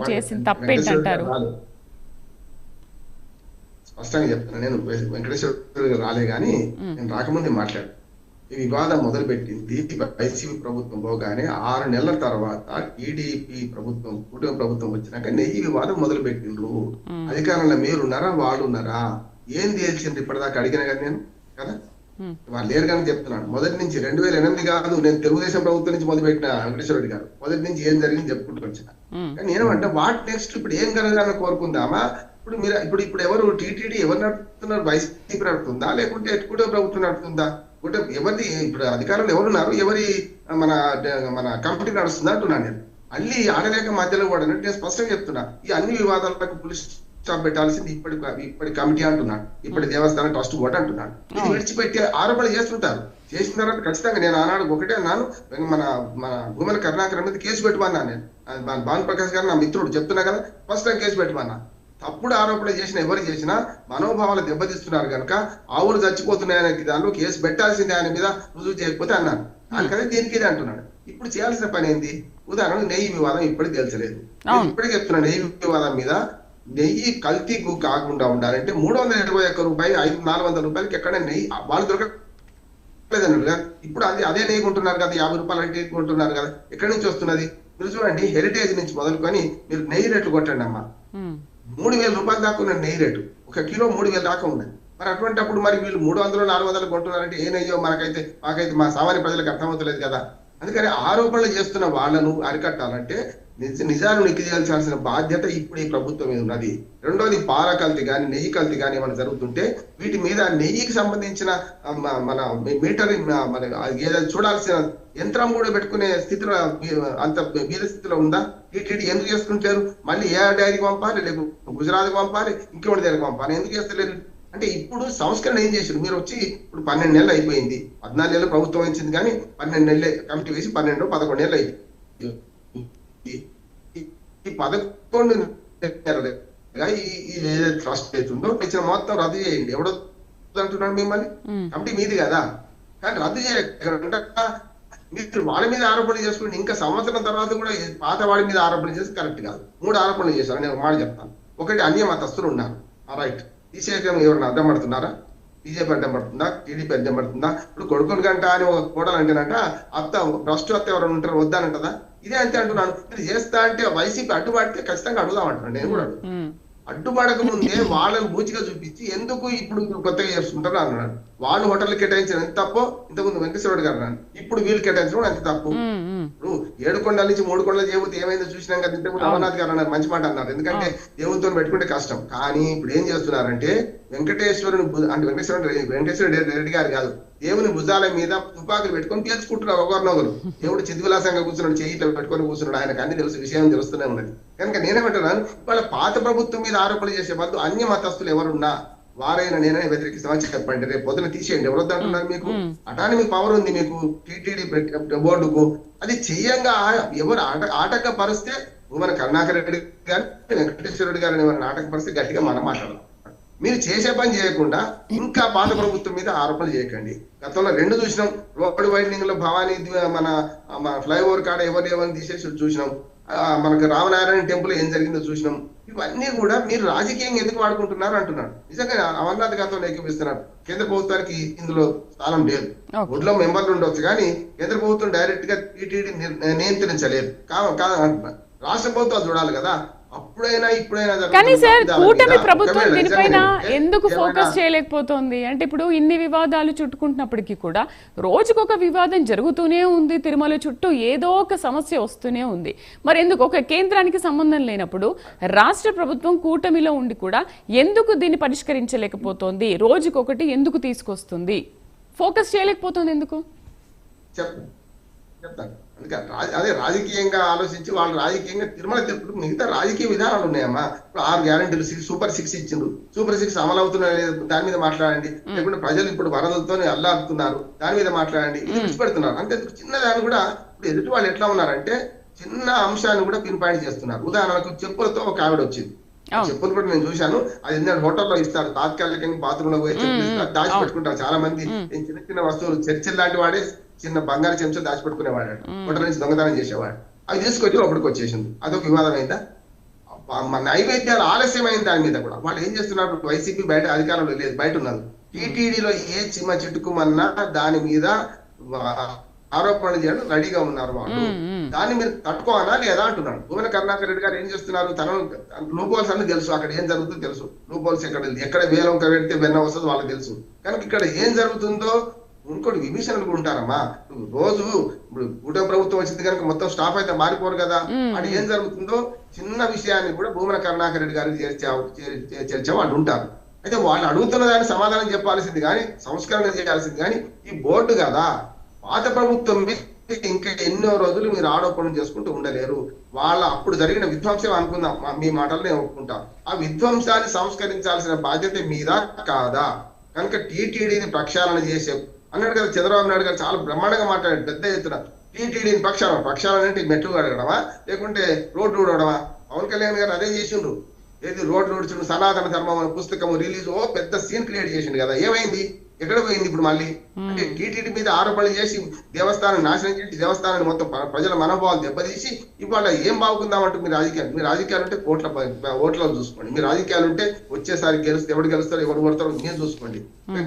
చేసిన వెంకటేశ్వర గారు తప్పేంటంటారు? రాలేదు. స్పష్టంగా చెప్తున్నా, నేను వెంకటేశ్వర గారు రాలే కానీ నేను రాకముందే మాట్లాడు. ఈ వివాదం మొదలుపెట్టింది వైసీపీ ప్రభుత్వం పోగానే 6 నెలల తర్వాత టీడీపీ ప్రభుత్వం, కూటమి ప్రభుత్వం వచ్చినాక నెయ్యి వివాదం మొదలు పెట్టిండ్రు. అధికారంలో మీరున్నారా వాళ్ళు ఉన్నారా, ఏం తేల్చిండ్రు ఇప్పటిదాకా అడిగిన కదా నేను కదా. వాళ్ళు లేరు కానీ చెప్తున్నాను. మొదటి నుంచి 2008 కాదు, నేను తెలుగుదేశం ప్రభుత్వం నుంచి మొదలుపెట్టిన వెంకటేశ్వర రెడ్డి గారు మొదటి నుంచి ఏం జరిగింది చెప్పుకుంటూ వచ్చిన. కానీ నేనేమంటే వాట్ నెక్స్ట్, ఇప్పుడు ఏం కలగాలని కోరుకుందామా? ఇప్పుడు మీరు ఇప్పుడు ఎవరు టీటీడీ ఎవరు నడుపుతున్నారు? వైసీపీ నడుపుతుందా లేకుంటే కూటమి ప్రభుత్వం నడుపుతుందా? కూటమి ఎవరిది ఇప్పుడు అధికారంలో ఎవరున్నారు? ఎవరి మన మన కమిటీ నడుస్తుందా అంటున్నాను నేను. మళ్ళీ ఆడలేక మధ్యలో కూడా నేను స్పష్టంగా చెప్తున్నా, ఈ అన్ని వివాదాలకు పోలీస్ స్టాప్ పెట్టాల్సింది ఇప్పటి కమిటీ అంటున్నాడు, ఇప్పటి దేవస్థానం ట్రస్ట్ బోర్డు అంటున్నాడు. ఇది విడిచిపెట్టి ఆరోపణలు చేస్తుంటారు. చేసిన తర్వాత ఖచ్చితంగా నేను ఆనాడు ఒకటే అన్నాను, మన మన భూమన కరుణాకర్ మీద కేసు పెట్టమన్నా. నేను భాను ప్రకాష్ గారు నా మిత్రుడు చెప్తున్నా కదా, ఫస్ట్ టైం కేసు పెట్టమన్నా. తప్పుడు ఆరోపణలు చేసిన ఎవరు చేసినా మనోభావాలు దెబ్బతీస్తున్నారు కనుక ఆవులు చచ్చిపోతున్నాయనే దానిలో కేసు పెట్టాల్సిందే ఆయన మీద రుజువు చేయకపోతే అన్నాను. అందుకని దీనికి ఇది అంటున్నాడు. ఇప్పుడు చేయాల్సిన పని ఏంది? ఉదాహరణకు నెయ్యి వివాదం ఇప్పటికి తెలిసలేదు. ఇప్పటికి చెప్తున్నా, నెయ్యి వివాదం మీద నెయ్యి కల్తీకు కాకుండా ఉండాలంటే 321 రూపాయలు 400 రూపాయలకి ఎక్కడ నెయ్యి వాళ్ళు దొరకలేదన్నారు. ఇప్పుడు అదే నెయ్యి కొంటున్నారు కదా, 50 రూపాయలు అంటే కొంటున్నారు కదా. ఎక్కడి నుంచి వస్తున్నది? మీరు చూడండి, హెరిటేజ్ నుంచి మొదలుకొని మీరు నెయ్యి రేట్లు కొట్టండి అమ్మా. 3000 రూపాయలు దాకా ఉన్న నెయ్యి రేటు, 1 కిలో 3000 దాకా ఉన్నది. మరి అటువంటిప్పుడు మరి వీళ్ళు 300 400 కొంటున్నారంటే ఏ నెయ్యో మాకైతే మా సామాన్య ప్రజలకు అర్థమవుతలేదు కదా. అందుకని ఆరోపణలు చేస్తున్న వాళ్ళను అరికట్టాలంటే నిజాలు నిక్కి చేయాల్సిన బాధ్యత ఇప్పుడు ఈ ప్రభుత్వం మీద ఉన్నది. రెండోది, పాల కల్తీ కానీ నెయ్యి కల్తీ కానీ ఏమైనా జరుగుతుంటే వీటి మీద నెయ్యికి సంబంధించిన మన మీటర్ ఏదైనా చూడాల్సిన యంత్రం కూడా పెట్టుకునే స్థితిలో అంత బీద స్థితిలో ఉందా? టీటీడీ ఎందుకు చేసుకుంటారు? మళ్ళీ ఏ డైరీకి పంపాలి, లేకపోతే గుజరాత్కి పంపాలి, ఇంకోటి దగ్గరికి పంపాలి, ఎందుకు చేస్తలేరు? అంటే ఇప్పుడు సంస్కరణ ఏం చేశారు? మీరు వచ్చి ఇప్పుడు 12 నెలలు అయిపోయింది, 14 నెలలు ప్రభుత్వం ఇచ్చింది కానీ 12 నెలలే కమిటీ వేసి 11 నెలలు అయిపోయింది. ఈ 11 ట్రస్ట్ అవుతుందో ఇచ్చిన మొత్తం రద్దు చేయండి. ఎవడో అంటున్నాడు మిమ్మల్ని, కమిటీ మీది కదా. కానీ రద్దు చేయకుండా మీరు వాళ్ళ మీద ఆరోపణలు చేసుకుని ఇంకా సంవత్సరం తర్వాత కూడా పాత వాడి మీద ఆరోపణలు చేసి కరెక్ట్ కాదు. 3 ఆరోపణలు చేశారు. నేను ఒక మాట చెప్తాను. ఒకటి, అన్య మతస్థులు ఉన్నారు, రైట్, తీసేయడం ఎవరైనా అడ్డం పడుతున్నారా? బీజేపీ అడ్డం పడుతుందా? టీడీపీ అడ్డం పడుతుందా? ఇప్పుడు కొడుకుని గంట అని ఒక కోడలు అంటేనంట అత్త భ్రష్టు అత్త ఎవరైనా ఉంటారు వద్దానంటదా? ఇదే అంతే అంటున్నాను. ఇది చేస్తా అంటే వైసీపీ అడ్డుపడితే ఖచ్చితంగా అడుగుదామంటున్నాను. నేను కూడా అడ్డుపడక ముందే వాళ్ళని బూచిగా చూపించి ఎందుకు ఇప్పుడు కొత్తగా చేసుకుంటారు అన్నాడు. వాళ్ళు హోటల్ కేటాయించిన ఎంత తప్పో ఇంతకుముందు వెంకటేశ్వర గారు అన్నాడు, ఇప్పుడు వీళ్ళు కేటాయించడం ఎంత తప్పు. ఇప్పుడు 7 కొండల నుంచి 3 కొండలు చేయబోతే ఏమైందో చూసినాం కదా. ఇంతకుముందు అమర్నాథ్ గారు అన్నారు, మంచి మాట అన్నారు. ఎందుకంటే దేవునితో పెట్టుకుంటే కష్టం. కానీ ఇప్పుడు ఏం చేస్తున్నారంటే వెంకటేశ్వర రెడ్డి గారు కాదు, దేవుని భుజాల మీద తుపాకులు పెట్టుకొని పేర్చుకుంటున్నారు ఒకరినొకరు. దేవుడు చిద్విలాసంగా కూర్చున్నాడు, చేయిట్లో పెట్టుకొని కూర్చున్నాడు. ఆయనకు అన్ని తెలుసు, విషయం తెలుస్తూనే ఉన్నది. కనుక నేనేమంటున్నాను, వాళ్ళ పాత ప్రభుత్వం మీద ఆరోపణలు చేసే వాళ్ళు అన్య మతస్థులు ఎవరున్నా వారైనా నేనే వ్యతిరేకిస్తామని చెప్పండి. రేపు పొద్దున తీసేయండి. ఎవరొద్దు అంటున్నారు? మీకు అటానమిక్ పవర్ ఉంది, మీకు టీటీడీ బోర్డుకు. అది చెయ్యంగా ఎవరు ఆటంకపరిస్తే మన కరుణాకర్ రెడ్డి గారు, వెంకటేశ్వర రెడ్డి గారిని ఎవరైనా ఆటంకపరిస్తే గట్టిగా మనం మాట్లాడదాం. మీరు చేసే పని చేయకుండా ఇంకా పాత ప్రభుత్వం మీద ఆరోపణలు చేయకండి. గతంలో 2 చూసినాం. రోడ్డు వైండింగ్ లో భవానీ మన ఫ్లైఓవర్ కాడ ఎవరిని తీసేసి చూసినాం. మనకు రామనారాయణ టెంపుల్ ఏం జరిగిందో చూసినాం. ఇవన్నీ కూడా మీరు రాజకీయంగా ఎందుకు వాడుకుంటున్నారు అంటున్నాడు. నిజంగా అమర్నాథ్ గారితో ఏకీపిస్తున్నారు. కేంద్ర ప్రభుత్వానికి ఇందులో స్థానం లేదు. ఒడ్లో మెంబర్లు ఉండొచ్చు కానీ కేంద్ర ప్రభుత్వం డైరెక్ట్ గా టీటీడీ నియంత్రించలేదు కాదంటున్నారు. రాష్ట్ర ప్రభుత్వాలు చూడాలి కదా. కానీ సార్, కూటమి ప్రభుత్వం దీనిపైన ఎందుకు ఫోకస్ చేయలేకపోతుంది అంటే, ఇప్పుడు ఇన్ని వివాదాలు చుట్టుకుంటున్నప్పటికీ కూడా రోజుకొక వివాదం జరుగుతూనే ఉంది. తిరుమల చుట్టూ ఏదో ఒక సమస్య వస్తూనే ఉంది. మరి ఎందుకు ఒక కేంద్రానికి సంబంధం లేనప్పుడు రాష్ట్ర ప్రభుత్వం కూటమిలో ఉండి కూడా ఎందుకు దీన్ని పరిష్కరించలేకపోతుంది? రోజుకొకటి ఎందుకు తీసుకొస్తుంది? ఫోకస్ చేయలేకపోతుంది ఎందుకు? చెప్తాను. అదే రాజకీయంగా ఆలోచించి వాళ్ళు రాజకీయంగా తిరుమల తిరుపతి మిగతా రాజకీయ విధానాలు ఉన్నాయమ్మా. ఇప్పుడు 6 గ్యారెంటీలు, సూపర్ 6 ఇచ్చిండ్రు. సూపర్ 6 అమలు అవుతున్నా దాని మీద మాట్లాడండి. లేకుంటే ప్రజలు ఇప్పుడు వరదలతో అల్లాడుతున్నారు, దాని మీద మాట్లాడండి. ఇది విడిచిపెడుతున్నారు. అంటే చిన్నదాన్ని కూడా ఇప్పుడు ఎదుటి వాళ్ళు ఎట్లా ఉన్నారంటే చిన్న అంశాన్ని కూడా పిన్ పాయింట్ చేస్తున్నారు. ఉదాహరణకు చెప్పులతో ఒక ఆవిడ వచ్చింది. చెప్పులు కూడా నేను చూశాను. అది హోటల్లో ఇస్తారు, తాత్కాలికంగా బాత్రూమ్ లో పోయి చెప్పులు దాచిపెట్టుకుంటారు. చాలా మంది చిన్న చిన్న వస్తువులు చర్చలు లాంటి వాడే చిన్న బంగారు చెంచా దాచిపెట్టుకునేవాడు, హోటల్ నుంచి దొంగతనం చేసేవాడు. అవి తీసుకొచ్చి లోపలికి వచ్చేసింది. అదొక వివాదం అయిందా? నైవేద్యాలు ఆలస్యమైన దాని మీద కూడా వాళ్ళు ఏం చేస్తున్నారు? వైసీపీ బయట అధికారంలో లేదు, బయట ఉన్నారు. టీటీడీలో ఏ చిమ్మ చిట్టుకుమన్నా దాని మీద ఆరోపణలు చేయడం రెడీగా ఉన్నారు వాళ్ళు. దాన్ని మీరు తట్టుకోవాలా లేదా అంటున్నాడు. భూమన కరుణాకర్ రెడ్డి గారు ఏం చేస్తున్నారు? తనను లూపోల్స్ అన్ని తెలుసు, అక్కడ ఏం జరుగుతుందో తెలుసు. లూపోల్స్ ఎక్కడ వేలం పెడితే వెన్న వస్తుందో వాళ్ళకి తెలుసు. కనుక ఇక్కడ ఏం జరుగుతుందో ఇంకోటి విభీషణ అనుకుంటారమ్మా. రోజు ఇప్పుడు కూటమి ప్రభుత్వం వచ్చింది కనుక మొత్తం స్టాఫ్ అయితే మారిపోరు కదా. అది ఏం జరుగుతుందో చిన్న విషయాన్ని కూడా భూమన కరుణాకర్ రెడ్డి గారికి చేర్చే వాళ్ళు ఉంటారు. అయితే వాళ్ళు అడుగుతున్న దాన్ని సమాధానం చెప్పాల్సింది కానీ, సంస్కరణ చేయాల్సింది కానీ ఈ బోర్డు కదా. పాత ప్రభుత్వం ఇంకా ఎన్నో రోజులు మీరు ఆరోపణలు చేసుకుంటూ ఉండలేరు. వాళ్ళ అప్పుడు జరిగిన విధ్వంసం అనుకుందాం, మీ మాటలు ఒప్పుకుంటాం. ఆ విధ్వంసాన్ని సంస్కరించాల్సిన బాధ్యత మీద కాదా? కనుక టీటీడీని ప్రక్షాళన చేసే అన్నాడు కదా చంద్రబాబు నాయుడు గారు, చాలా బ్రహ్మాండంగా మాట్లాడాడు పెద్ద ఎత్తున. టీటీడీని ప్రక్షాళన అంటే మెట్లు అడగడమా లేకుంటే రోడ్లు ఊడవడమా? పవన్ కళ్యాణ్ గారు అదే చేసిండ్రు. ఏది రోడ్లు ఊడ్చుడు, సనాతన ధర్మం అనే పుస్తకం రిలీజ్ పెద్ద సీన్ క్రియేట్ చేసిండు కదా. ఏమైంది? ఎక్కడ పోయింది ఇప్పుడు మళ్ళీ? అంటే టీటీడీ మీద ఆరోపణలు చేసి దేవస్థానం నాశనం చేసి దేవస్థానాన్ని మొత్తం ప్రజల మనోభావాలు దెబ్బతీసి ఇవాళ ఏం బాగుందామంటూ మీ రాజకీయాలు ఉంటే ఓట్లలో చూసుకోండి. మీ రాజకీయాలు ఉంటే వచ్చేసారి గెలిస్తే ఎవరు గెలుస్తారో ఎవరు పడతారో మీరు చూసుకోండి.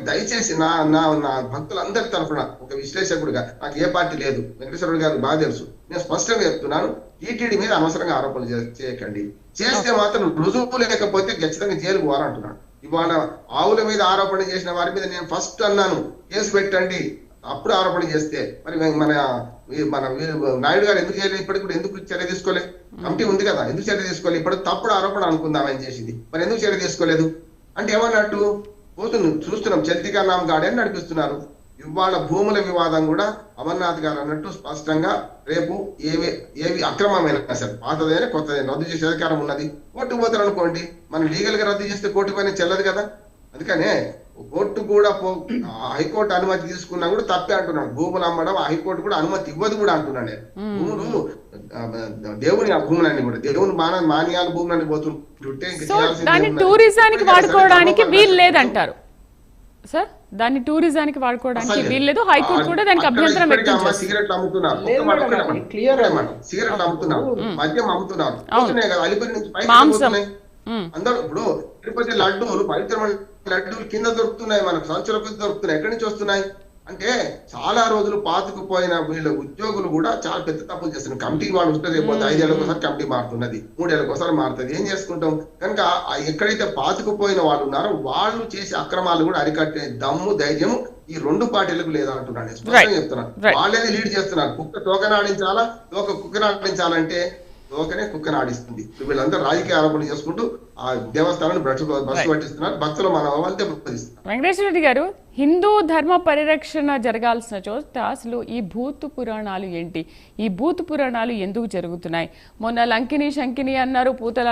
దయచేసి నా నా నా భక్తులందరి తరఫున ఒక విశ్లేషకుడిగా, నాకు ఏ పార్టీ లేదు, వెంకటేశ్వర గారు బాగా తెలుసు, నేను స్పష్టంగా చెప్తున్నాను, టీటీడీ మీద అనవసరంగా ఆరోపణలు చేయకండి. చేస్తే మాత్రం రుజువు లేకపోతే ఖచ్చితంగా జైలుకు పోవాలంటున్నాను. ఇవాళ ఆవుల మీద ఆరోపణ చేసిన వారి మీద నేను ఫస్ట్ అన్నాను కేసు పెట్టండి. అప్పుడు ఆరోపణ చేస్తే మరి మన నాయుడు గారు ఎందుకు చేయలేదు? ఇప్పటికి కూడా ఎందుకు చర్య తీసుకోలేదు? కమిటీ ఉంది కదా, ఎందుకు చర్య తీసుకోలేదు? ఇప్పుడు తప్పుడు ఆరోపణ అనుకుందామని చేసింది, మరి ఎందుకు చర్య తీసుకోలేదు? అంటే ఏమన్నట్టు పోతుంది చూస్తున్నాం, చల్తికా నామ్ గాడి అని నడిపిస్తున్నారు. ఇవాళ భూముల వివాదం కూడా అమర్నాథ్ గారు అన్నట్టు స్పష్టంగా రేపు ఏవి అక్రమమైన సరే పాతదైనా కొత్తదైనా రద్దు చేసే అధికారం ఉన్నది. కోర్టు పోతారు అనుకోండి, మనం లీగల్ గా రద్దు చేస్తే కోర్టు పైన చెల్లదు కదా. అందుకనే కోర్టు కూడా హైకోర్టు అనుమతి తీసుకున్నా కూడా తప్పే అంటున్నాడు. భూములు అమ్మడం హైకోర్టు కూడా అనుమతి ఇవ్వదు కూడా అంటున్నాడు నేను. భూములు దేవుని భూములన్నీ కూడా దేవుని మాన్యాల భూములన్నీ పోతుంటే దాన్ని టూరిజానికి వాడుకోవడానికి వీలు లేదంటారు సార్. దాన్ని టూరిజానికి వాడుకోవడానికి వీల్లేదు. హైకోర్టు కూడా దానికి అభ్యంతరం వ్యక్తం చేస్తుంది. సిగరెట్లు అమ్ముతున్నారు, సిగరెట్లు అమ్ముతున్నారు, మద్యం అమ్ముతున్నారు, అలిపిరి నుంచి పైకి అందరూ. ఇప్పుడు తిరుపతి లడ్డూలు, పవిత్రమైన లడ్డూలు కింద దొరుకుతున్నాయి, మనకు సంచులకు దొరుకుతున్నాయి. ఎక్కడి నుంచి వస్తున్నాయి అంటే చాలా రోజులు పాతుకుపోయిన వీళ్ళ ఉద్యోగులు కూడా చాలా పెద్ద తప్పులు చేస్తున్నారు. కమిటీ వాళ్ళు ఉంటుంది, రేపు 5 ఏళ్ళకి ఒకసారి కమిటీ మారుతున్నది, 3 ఏళ్ళకి ఒకసారి మారుతుంది. ఏం చేసుకుంటాం? కనుక ఎక్కడైతే పాతుకుపోయిన వాళ్ళు ఉన్నారో వాళ్ళు చేసే అక్రమాలు కూడా అరికట్టే దమ్ము ధైర్యం ఈ 2 పార్టీలకు లేదా అంటున్నాను. స్పష్టంగా చెప్తున్నా, వాళ్ళేది లీడ్ చేస్తున్నారు. కుక్క తోకనాడించాలా, కుక్కనాడించాలంటే తోకనే కుక్కను ఆడిస్తుంది. వీళ్ళందరూ రాజకీయ ఆరోపణలు చేసుకుంటూ ఆ దేవస్థానాన్ని బస్సు పట్టిస్తున్నారు, భక్తుల మనోభావాలు దెబ్బతీస్తున్నారు. వెంకటేశ్వర రెడ్డి గారు, హిందూ ధర్మ పరిరక్షణ జరగాల్సిన చోట అసలు ఈ భూతు పురాణాలు ఏంటి? ఈ భూతు పురాణాలు ఎందుకు జరుగుతున్నాయి? మొన్న లంకిని శంకిని అన్నారు, పూతల